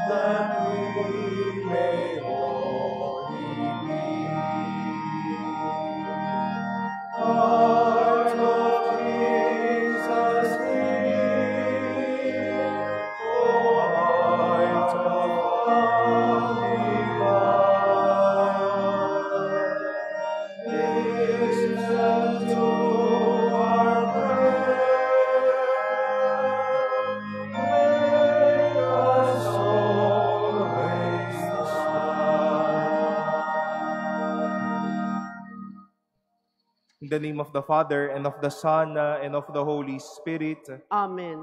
that we may holy be. Heart of Jesus, hear, O heart of undefiled. Listen to our prayer. Make us always to In the name of the Father, and of the Son, and of the Holy Spirit. Amen.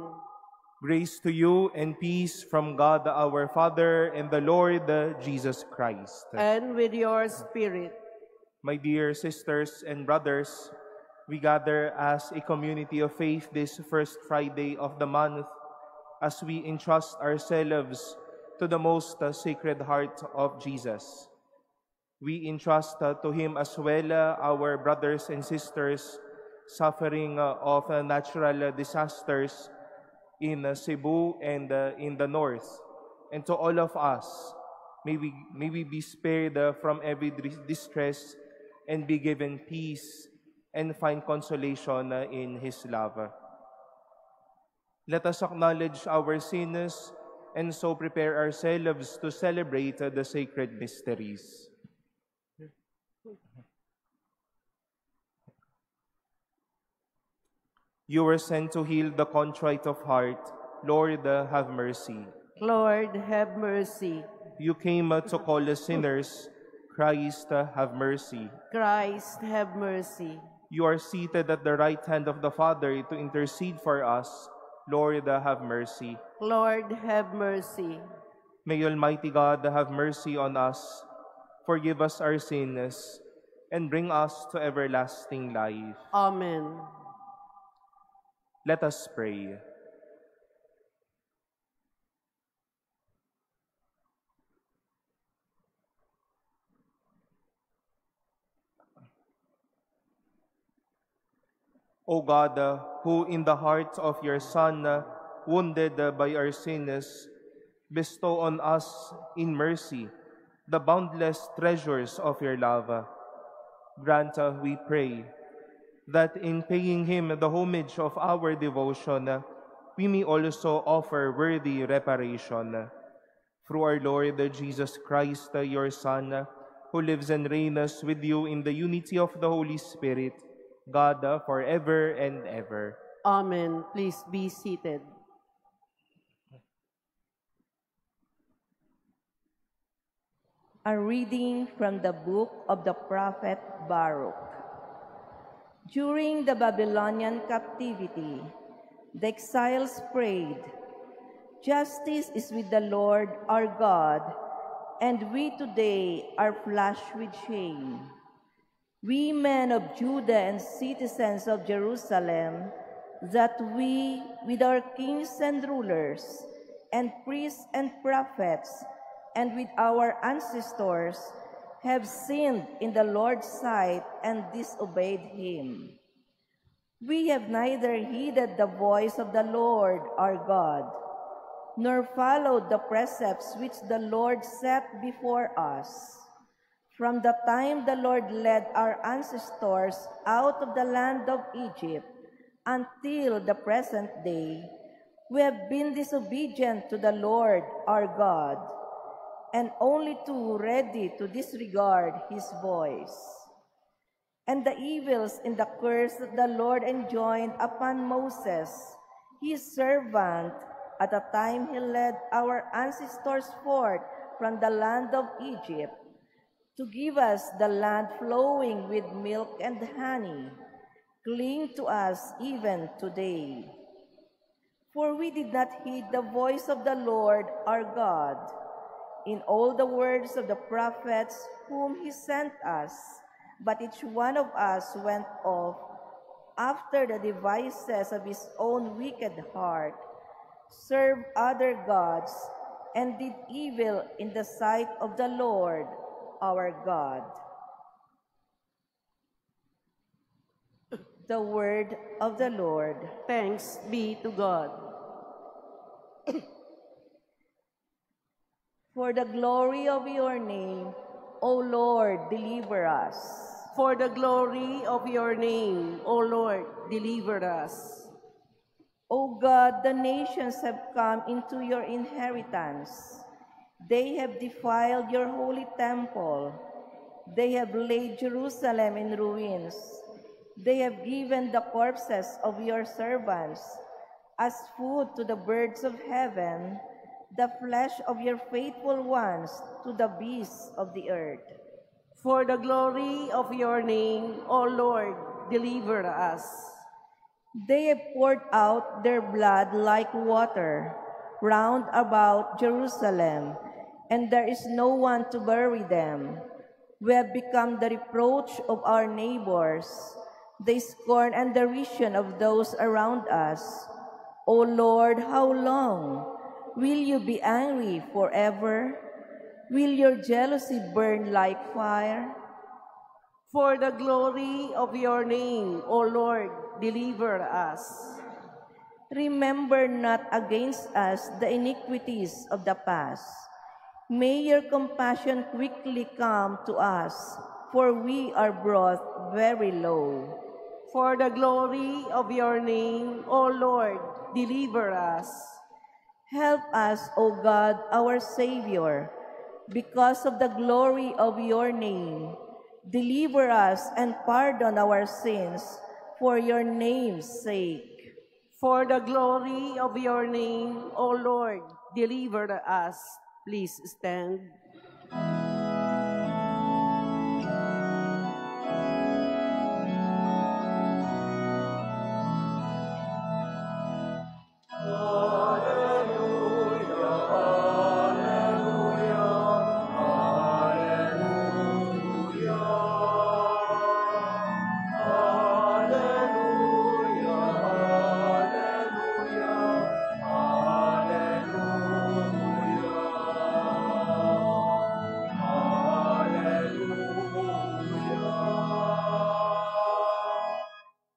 Grace to you and peace from God our Father and the Lord Jesus Christ. And with your spirit. My dear sisters and brothers, we gather as a community of faith this first Friday of the month as we entrust ourselves to the most sacred heart of Jesus. We entrust to Him as well our brothers and sisters suffering of natural disasters in Cebu and in the north. And to all of us, may we be spared from every distress and be given peace and find consolation in His love. Let us acknowledge our sins and so prepare ourselves to celebrate the sacred mysteries. You were sent to heal the contrite of heart. Lord, have mercy. Lord, have mercy. You came to call us sinners. Christ, have mercy. Christ, have mercy. You are seated at the right hand of the Father to intercede for us. Lord, have mercy. Lord, have mercy. May Almighty God have mercy on us, forgive us our sins, and bring us to everlasting life. Amen. Let us pray. O God, who in the heart of your Son, wounded by our sins, bestow on us in mercy the boundless treasures of your love. Grant, we pray, that in paying Him the homage of our devotion, we may also offer worthy reparation. Through our Lord Jesus Christ, your Son, who lives and reigns with you in the unity of the Holy Spirit, God, forever and ever. Amen. Please be seated. A reading from the book of the prophet Baruch. During the Babylonian captivity, the exiles prayed, "Justice is with the Lord our God, and we today are flushed with shame. We men of Judah and citizens of Jerusalem, that we, with our kings and rulers, and priests and prophets, and with our ancestors, have sinned in the Lord's sight and disobeyed Him. We have neither heeded the voice of the Lord our God, nor followed the precepts which the Lord set before us. From the time the Lord led our ancestors out of the land of Egypt until the present day, we have been disobedient to the Lord our God, and only too ready to disregard His voice. And the evils in the curse that the Lord enjoined upon Moses, His servant, at the time He led our ancestors forth from the land of Egypt, to give us the land flowing with milk and honey, cling to us even today. For we did not heed the voice of the Lord our God in all the words of the prophets whom He sent us, but each one of us went off after the devices of his own wicked heart, served other gods, and did evil in the sight of the Lord our God. The word of the Lord. Thanks be to God. For the glory of your name, O Lord, deliver us. For the glory of your name, O Lord, deliver us. O God, the nations have come into your inheritance. They have defiled your holy temple. They have laid Jerusalem in ruins. They have given the corpses of your servants as food to the birds of heaven, the flesh of your faithful ones to the beasts of the earth. For the glory of your name, O Lord, deliver us. They have poured out their blood like water round about Jerusalem, and there is no one to bury them. We have become the reproach of our neighbors, the scorn and derision of those around us. O Lord, how long? Will you be angry forever? Will your jealousy burn like fire? For the glory of your name, O Lord, deliver us. Remember not against us the iniquities of the past. May your compassion quickly come to us, for we are brought very low. For the glory of your name, O Lord, deliver us. Help us, O God, our Savior, because of the glory of your name. Deliver us and pardon our sins for your name's sake. For the glory of your name, O Lord, deliver us. Please stand.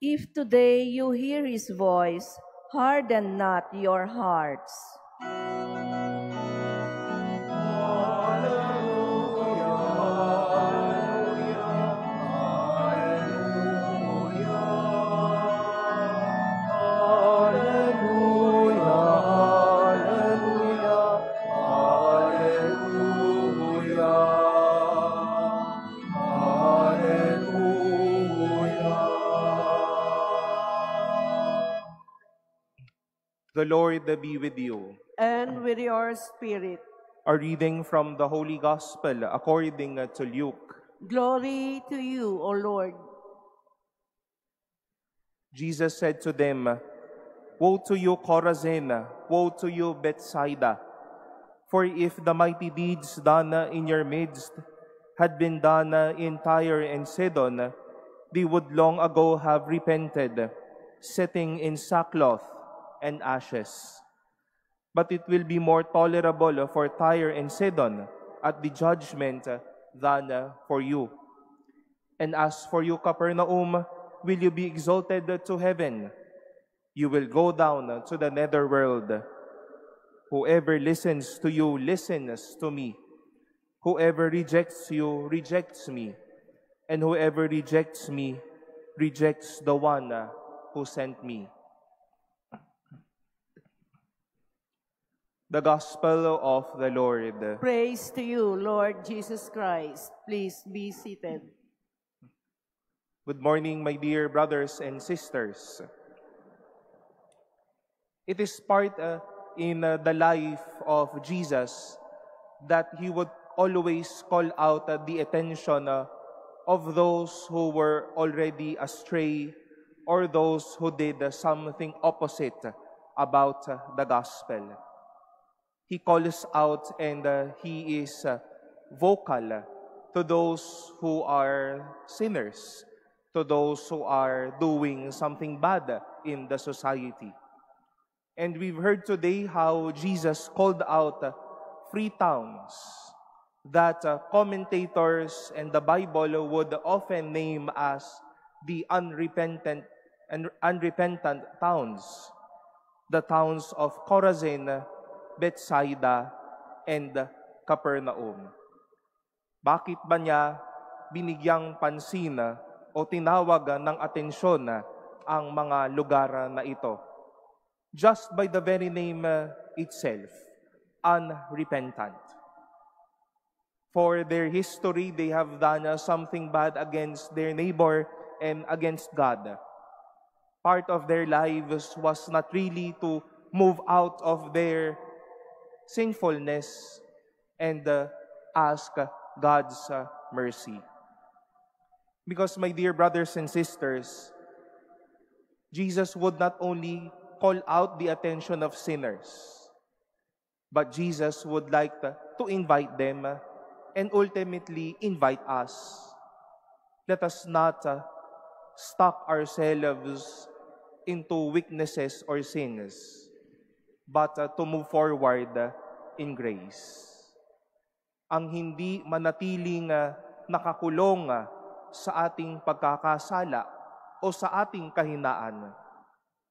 If today you hear his voice, harden not your hearts. The Lord be with you. And with your spirit. A reading from the Holy Gospel according to Luke. Glory to you, O Lord. Jesus said to them, Woe to you, Chorazin! Woe to you, Bethsaida! For if the mighty deeds done in your midst had been done in Tyre and Sidon, they would long ago have repented, sitting in sackcloth and ashes. But it will be more tolerable for Tyre and Sidon at the judgment than for you. And as for you, Capernaum, will you be exalted to heaven? You will go down to the netherworld. Whoever listens to you listens to me. Whoever rejects you rejects me. And whoever rejects me rejects the one who sent me. The Gospel of the Lord. Praise to you, Lord Jesus Christ. Please be seated. Good morning, my dear brothers and sisters. It is part in the life of Jesus that he would always call out the attention of those who were already astray or those who did something opposite about the gospel. He calls out and he is vocal to those who are sinners, to those who are doing something bad in the society. And we've heard today how Jesus called out 3 towns that commentators and the Bible would often name as the unrepentant towns. The towns of Chorazin, Bethsaida, and Capernaum. Bakit ba niya binigyang pansin o tinawag ng atensyon ang mga lugar na ito? Just by the very name itself, unrepentant. For their history, they have done something bad against their neighbor and against God. Part of their lives was not really to move out of their sinfulness and ask God's mercy. Because, my dear brothers and sisters, Jesus would not only call out the attention of sinners, but Jesus would like to invite them and ultimately invite us. Let us not stuck ourselves into weaknesses or sins, but to move forward in grace. Ang hindi manatiling nakakulong sa ating pagkakasala o sa ating kahinaan,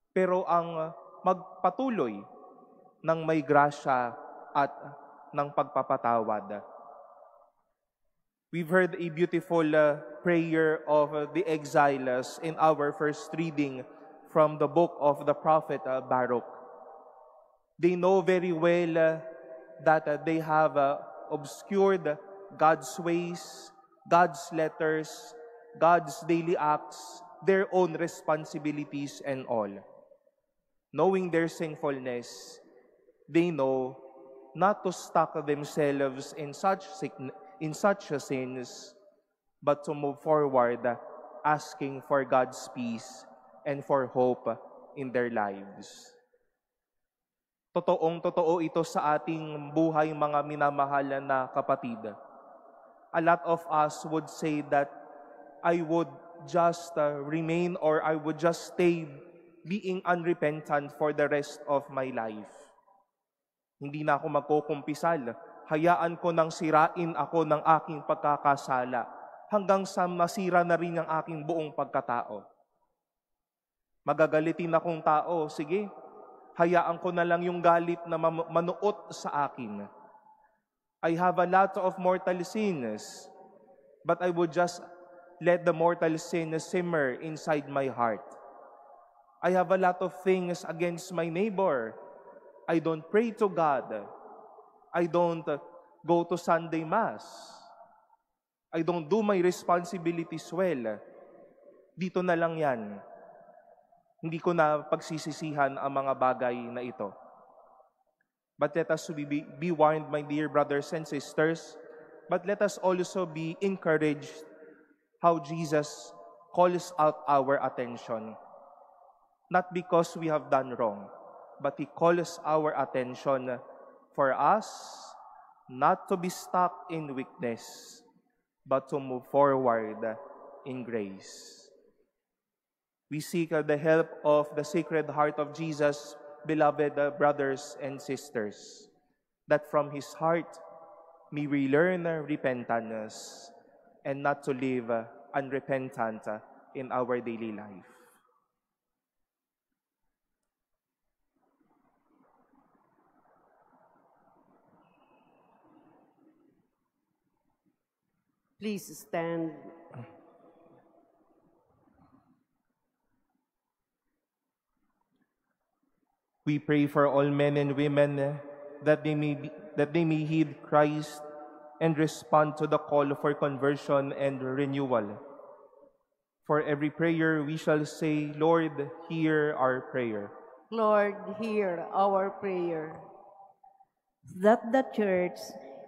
pero ang magpatuloy ng may grasya at ng pagpapatawad. We've heard a beautiful prayer of the exiles in our first reading from the book of the prophet Baruch. They know very well that they have obscured God's ways, God's letters, God's daily acts, their own responsibilities and all. Knowing their sinfulness, they know not to stuck themselves in such sins, but to move forward asking for God's peace and for hope in their lives. Totoong-totoo ito sa ating buhay, mga minamahal na kapatid. A lot of us would say that I would just remain or I would just stay being unrepentant for the rest of my life. Hindi na ako magkukumpisal. Hayaan ko nang sirain ako ng aking pagkakasala hanggang sa masira na rin ang aking buong pagkatao. Magagalitin akong tao, sige, hayaan ko na lang yung galit na manuot sa akin. I have a lot of mortal sins, but I would just let the mortal sin simmer inside my heart. I have a lot of things against my neighbor. I don't pray to God. I don't go to Sunday Mass. I don't do my responsibilities well. Dito na lang yan. Hindi ko na pagsisisihan ang mga bagay na ito. But let us be warned, my dear brothers and sisters, but let us also be encouraged how Jesus calls out our attention. Not because we have done wrong, but He calls our attention for us not to be stuck in weakness, but to move forward in grace. We seek the help of the Sacred Heart of Jesus, beloved brothers and sisters, that from His heart may we learn repentance and not to live unrepentant in our daily life. Please stand. We pray for all men and women that they may heed Christ and respond to the call for conversion and renewal. For every prayer we shall say, Lord, hear our prayer. Lord, hear our prayer. That the Church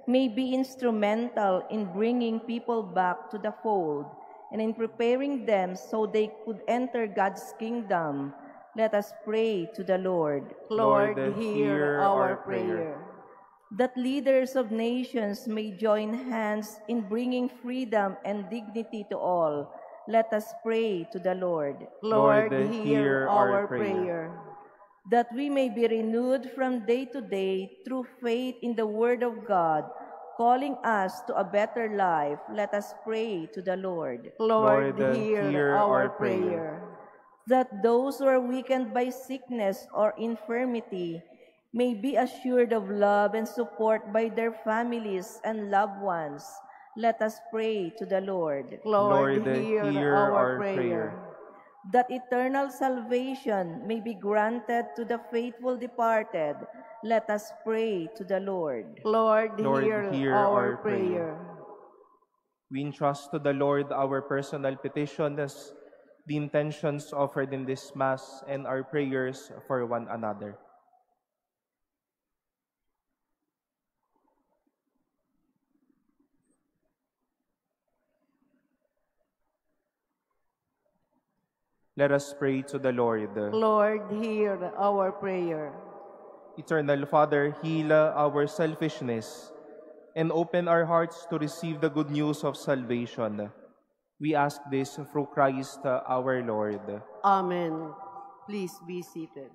may be instrumental in bringing people back to the fold and in preparing them so they could enter God's kingdom, let us pray to the Lord. Lord, hear our prayer. That leaders of nations may join hands in bringing freedom and dignity to all, let us pray to the Lord. Lord, hear our prayer. That we may be renewed from day to day through faith in the Word of God, calling us to a better life, let us pray to the Lord. Lord, hear our prayer. That those who are weakened by sickness or infirmity may be assured of love and support by their families and loved ones. Let us pray to the Lord. Lord, Lord, hear hear our our prayer. prayer. That eternal salvation may be granted to the faithful departed, let us pray to the Lord. Lord, Lord, hear hear our our prayer. prayer. We entrust to the Lord our personal petitions, the intentions offered in this Mass, and our prayers for one another. Let us pray to the Lord. Lord, hear our prayer. Eternal Father, heal our selfishness and open our hearts to receive the good news of salvation. We ask this through Christ our Lord. Amen. Please be seated.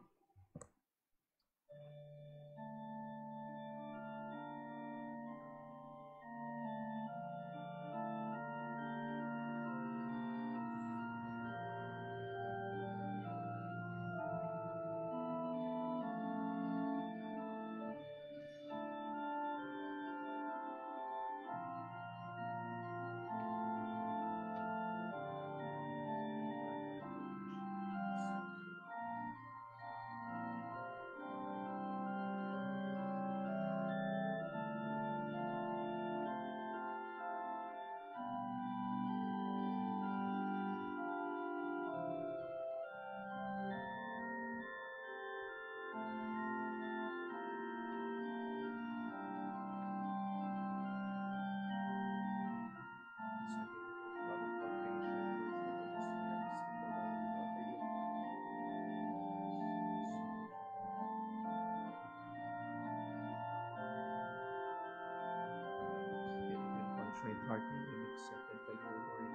Contrite heart may be accepted by you, Lord,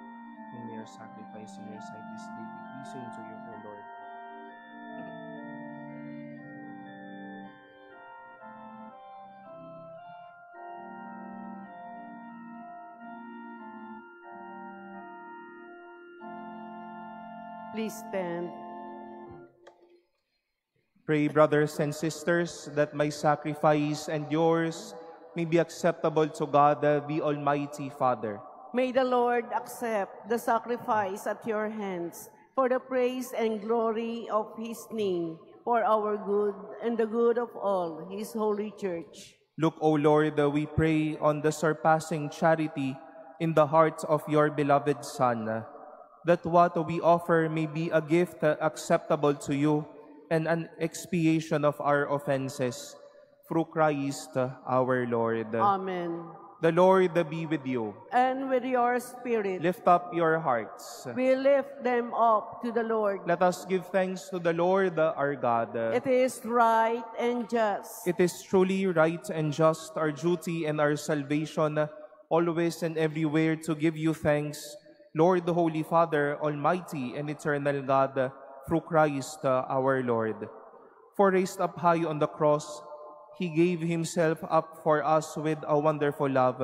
and may our sacrifice in your sight this day be pleasing to you, O Lord. Please stand. Pray, brothers and sisters, that my sacrifice and yours may be acceptable to God, the Almighty Father. May the Lord accept the sacrifice at your hands for the praise and glory of his name, for our good and the good of all his holy church. Look, O Lord, we pray on the surpassing charity in the heart of your beloved Son, that what we offer may be a gift acceptable to you and an expiation of our offenses. Through Christ our Lord. Amen. The Lord be with you. And with your spirit, Lift up your hearts. we lift them up to the Lord. Let us give thanks to the Lord our God. It is right and just. It is truly right and just, our duty and our salvation, always and everywhere to give you thanks, Lord, the Holy Father, Almighty and eternal God, through Christ our Lord. For raised up high on the cross, He gave Himself up for us with a wonderful love,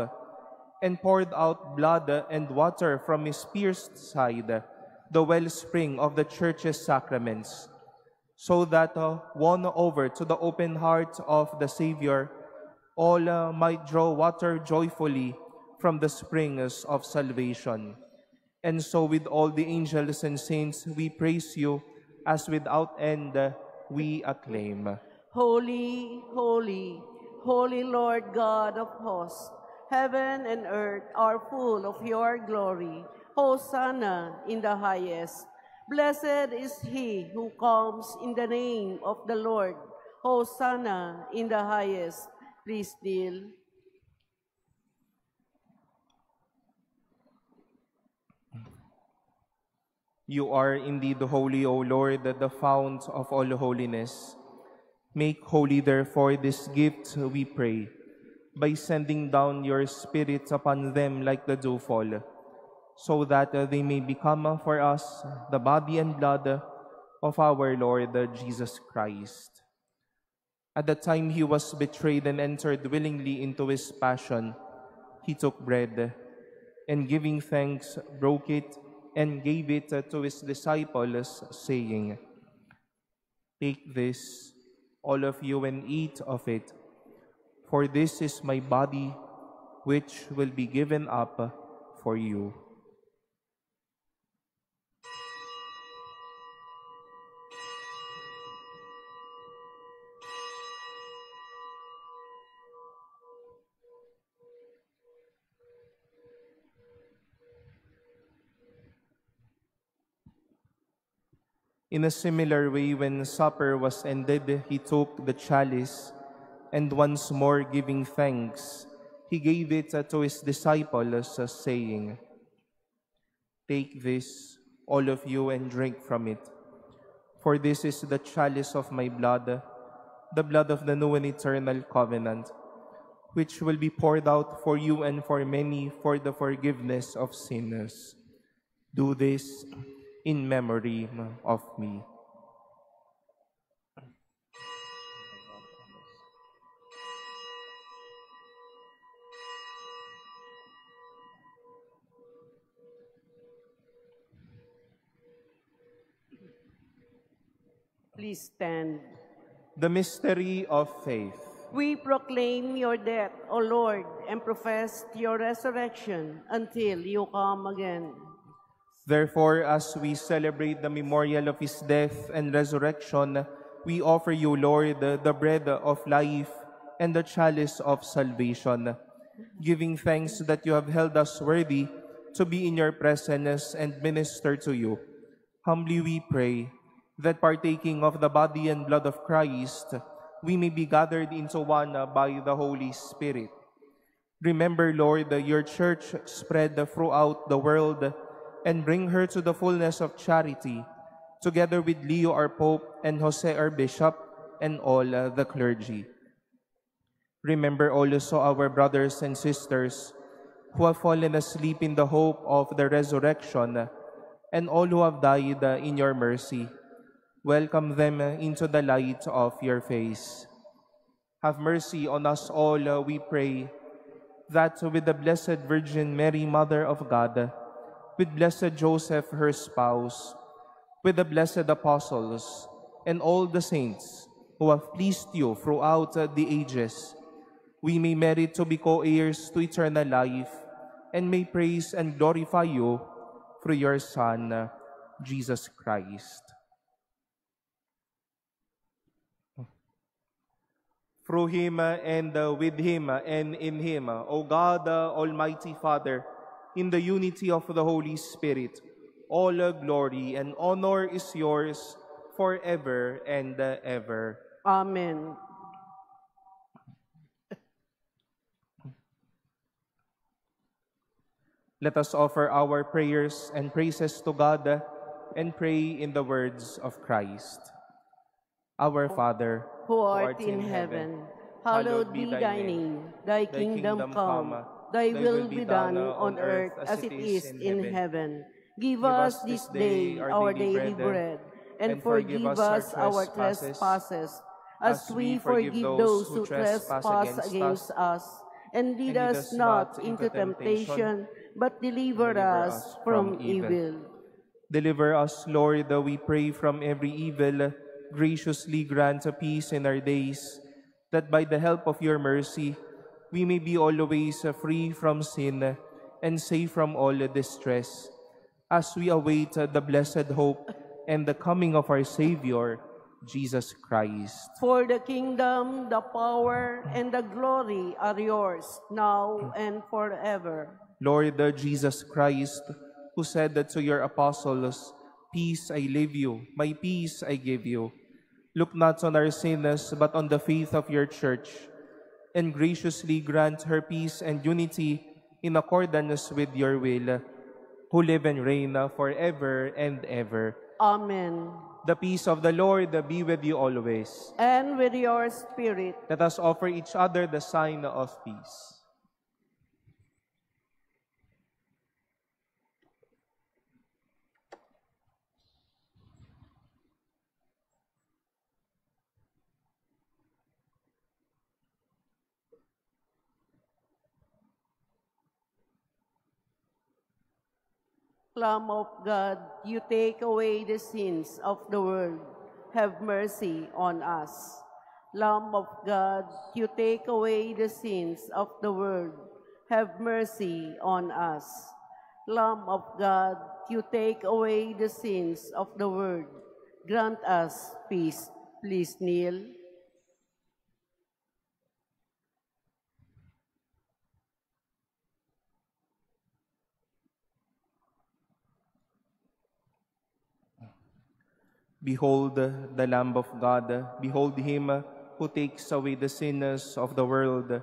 and poured out blood and water from His pierced side, the wellspring of the Church's sacraments, so that won over to the open heart of the Savior, all might draw water joyfully from the springs of salvation. And so with all the angels and saints we praise you, as without end we acclaim. Holy, holy, holy Lord God of hosts, heaven and earth are full of your glory. Hosanna in the highest. Blessed is he who comes in the name of the Lord. Hosanna in the highest. Please kneel. You are indeed holy, O Lord, the fount of all holiness. Make holy, therefore, this gift, we pray, by sending down your Spirit upon them like the dewfall, so that they may become for us the body and blood of our Lord Jesus Christ. At the time he was betrayed and entered willingly into his passion, he took bread, and giving thanks, broke it, and gave it to his disciples, saying, "Take this, all of you, and eat of it. For this is my body, which will be given up for you. In a similar way, when supper was ended, he took the chalice, and once more giving thanks, he gave it to his disciples, saying, "Take this, all of you, and drink from it. For this is the chalice of my blood, the blood of the new and eternal covenant, which will be poured out for you and for many for the forgiveness of sinners. Do this in memory of me." Please stand. The mystery of faith. We proclaim your death, O Lord, and profess your resurrection until you come again. Therefore, as we celebrate the memorial of his death and resurrection, we offer you, Lord, the bread of life and the chalice of salvation, giving thanks that you have held us worthy to be in your presence and minister to you. Humbly we pray that partaking of the body and blood of Christ, we may be gathered into one by the Holy Spirit. Remember, Lord, your church spread throughout the world, and bring her to the fullness of charity, together with Leo our Pope and Jose our Bishop and all the clergy. Remember also our brothers and sisters who have fallen asleep in the hope of the resurrection, and all who have died in your mercy. Welcome them into the light of your face. Have mercy on us all, we pray, that with the Blessed Virgin Mary, Mother of God, with Blessed Joseph, her spouse, with the blessed apostles, and all the saints who have pleased you throughout the ages, we may merit to be co-heirs to eternal life, and may praise and glorify you through your Son, Jesus Christ. Through him, and with him, and in him, O God, Almighty Father, in the unity of the Holy Spirit, all glory and honor is yours forever and ever. Amen. Let us offer our prayers and praises to God and pray in the words of Christ. Our Father, Who art in heaven, hallowed be thy name. Thy kingdom come, thy will be done on earth as it is in heaven. Give us this day our daily bread, and forgive us our trespasses, as we forgive those who trespass against us. And lead us not into temptation, but deliver us from evil. Deliver us, Lord, we pray, from every evil. Graciously grant peace in our days, that by the help of your mercy, we may be always free from sin and safe from all distress, as we await the blessed hope and the coming of our Savior, Jesus Christ. For the kingdom, the power, and the glory are yours, now and forever. Lord Jesus Christ, who said that to your apostles, "Peace I leave you, my peace I give you," look not on our sins, but on the faith of your church, and graciously grant her peace and unity in accordance with your will, who live and reign forever and ever. Amen. The peace of the Lord be with you always. And with your spirit. Let us offer each other the sign of peace. Lamb of God, you take away the sins of the world. Have mercy on us. Lamb of God, you take away the sins of the world, have mercy on us. Lamb of God, you take away the sins of the world, grant us peace. Please kneel. Behold the Lamb of God. Behold him who takes away the sins of the world.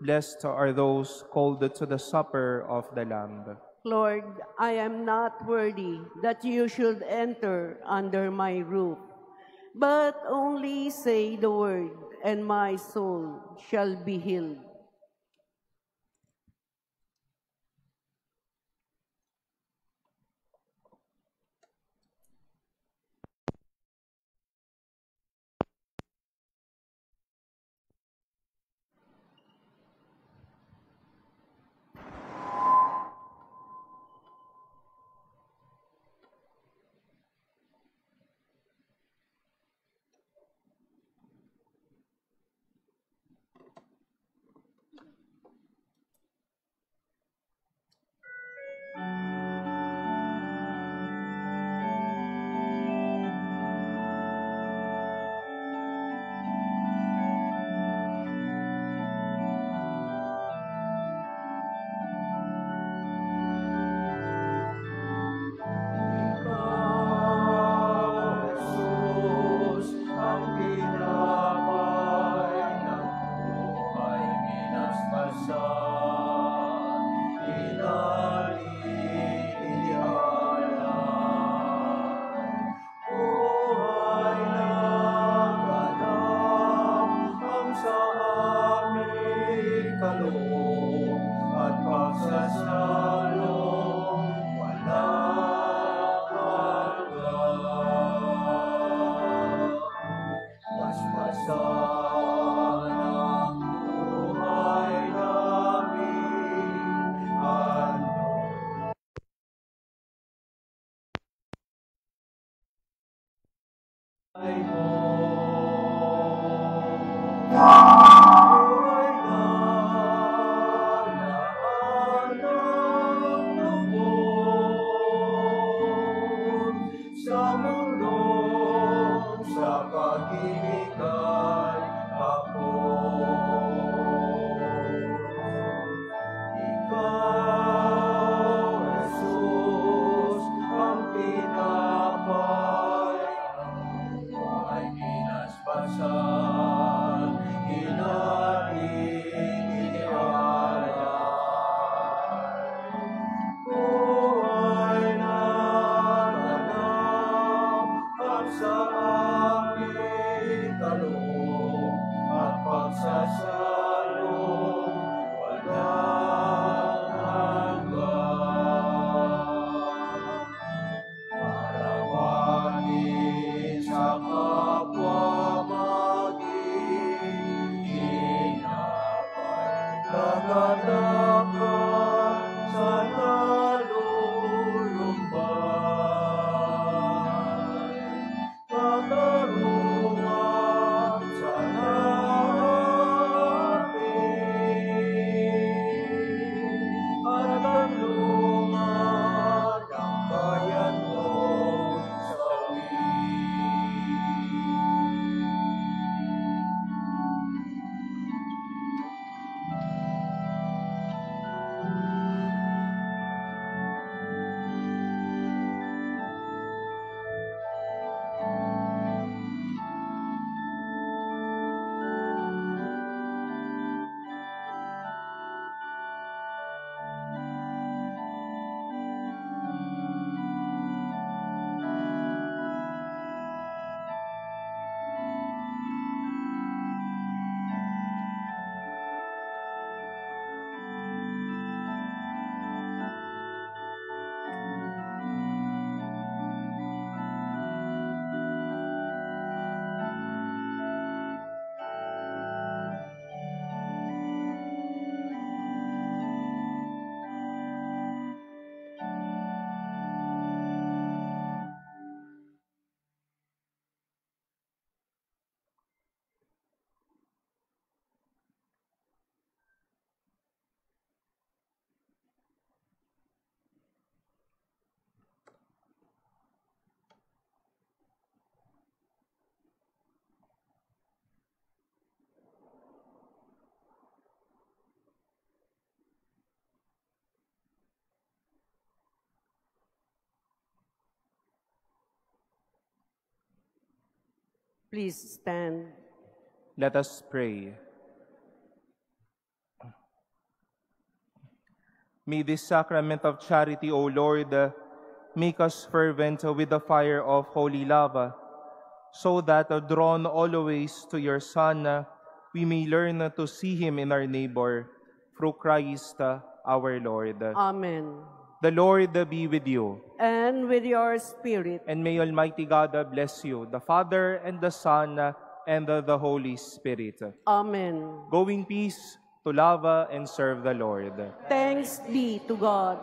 Blessed are those called to the supper of the Lamb. Lord, I am not worthy that you should enter under my roof, but only say the word, and my soul shall be healed. Please stand. Let us pray. May this sacrament of charity, O Lord, make us fervent with the fire of holy love, so that, drawn always to your Son, we may learn to see him in our neighbor, through Christ our Lord. Amen. The Lord be with you. And with your spirit. And may Almighty God bless you, the Father, and the Son, and the Holy Spirit. Amen. Go in peace to love and serve the Lord. Thanks be to God.